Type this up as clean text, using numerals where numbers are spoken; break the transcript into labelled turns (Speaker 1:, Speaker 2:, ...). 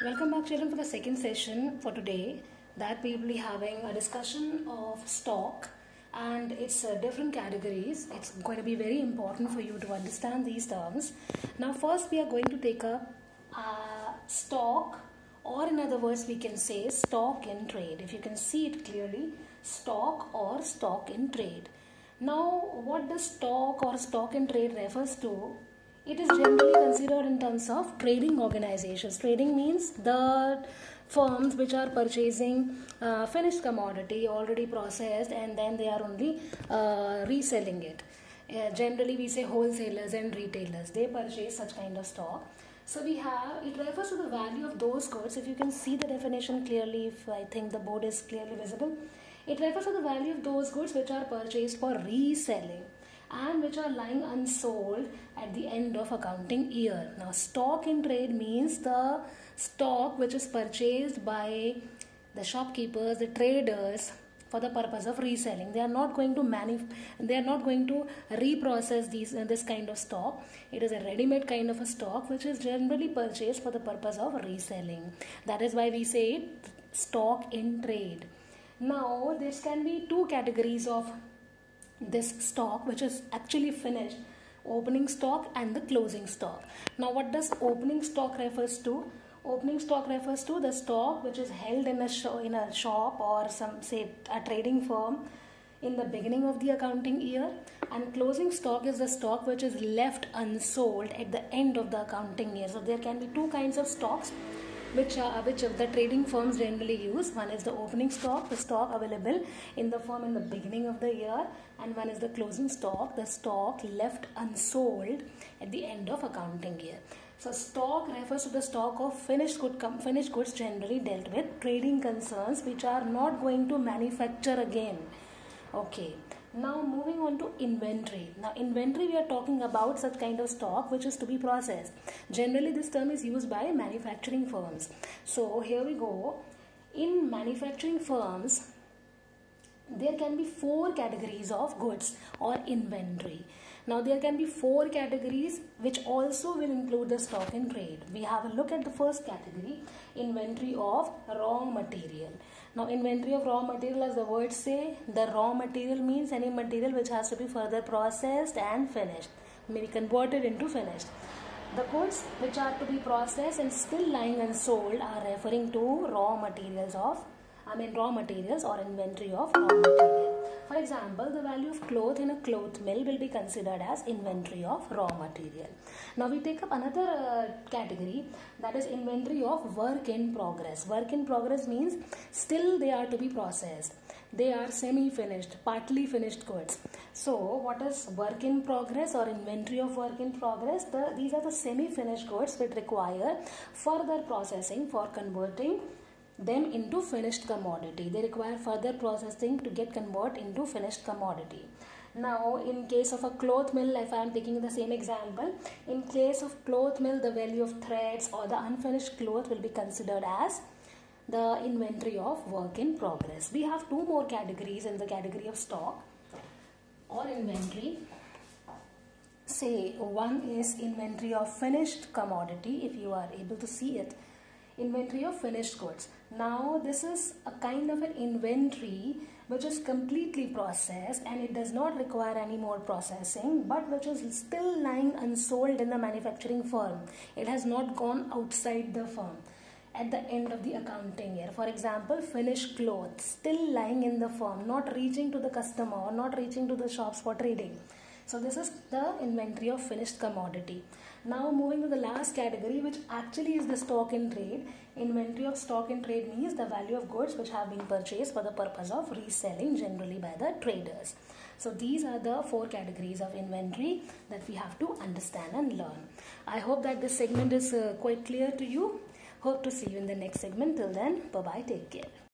Speaker 1: Welcome back, children, for the second session for today. That we will be having a discussion of stock and its different categories. It's going to be very important for you to understand these terms. Now, first we are going to take up stock, or in other words, we can say stock in trade. If you can see it clearly, stock or stock in trade. Now, what does stock or stock in trade refers to? It is generally considered in terms of trading organizations. Trading means the firms which are purchasing finished commodity already processed, and then they are only reselling it. Generally we say wholesalers and retailers, they purchase such kind of stock. So we have, it refers to the value of those goods. If you can see the definition clearly, if I think the board is clearly visible, it refers to the value of those goods which are purchased for reselling and which are lying unsold at the end of accounting year. Now, stock in trade means the stock which is purchased by the shopkeepers, the traders, for the purpose of reselling. They are not going to reprocess this kind of stock. It is a ready-made kind of a stock which is generally purchased for the purpose of reselling. That is why we say it stock in trade. Now, this can be two categories of this stock, which is actually finished: opening stock and the closing stock. Now, what does opening stock refers to? Opening stock refers to the stock which is held in a shop or some, say, a trading firm in the beginning of the accounting year, and closing stock is the stock which is left unsold at the end of the accounting year. So there can be two kinds of stocks which the trading firms generally use. One is the opening stock, the stock available in the firm in the beginning of the year, and one is the closing stock, the stock left unsold at the end of accounting year. So stock refers to the stock of finished goods generally dealt with, trading concerns which are not going to manufacture again. Okay. Now moving on to inventory. Now inventory, we are talking about such kind of stock which is to be processed. Generally this term is used by manufacturing firms. So here we go. In manufacturing firms, there can be four categories of goods or inventory. Now there can be four categories which also will include the stock in trade. We have a look at the first category, inventory of raw material. Now inventory of raw material, as the words say, the raw material means any material which has to be further processed and finished, maybe converted into finished. The goods which are to be processed and still lying unsold are referring to raw materials or inventory of raw material. For example, the value of cloth in a cloth mill will be considered as inventory of raw material. Now we take up another category, that is inventory of work in progress. Work in progress means still they are to be processed. They are semi-finished, partly finished goods. So what is work in progress or inventory of work in progress? These are the semi-finished goods which require further processing for converting them into finished commodity. They require further processing to get converted into finished commodity. Now in case of a cloth mill, if I am taking the same example, in case of cloth mill, the value of threads or the unfinished cloth will be considered as the inventory of work in progress. We have two more categories in the category of stock or inventory. Say one is inventory of finished commodity, if you are able to see it. Inventory of finished goods. Now this is a kind of an inventory which is completely processed and it does not require any more processing, but which is still lying unsold in the manufacturing firm. It has not gone outside the firm at the end of the accounting year. For example, finished clothes still lying in the firm, not reaching to the customer or not reaching to the shops for trading. So this is the inventory of finished commodity. Now moving to the last category, which actually is the stock in trade. Inventory of stock in trade means the value of goods which have been purchased for the purpose of reselling, generally by the traders. So these are the four categories of inventory that we have to understand and learn. I hope that this segment is quite clear to you. Hope to see you in the next segment. Till then, bye-bye, take care.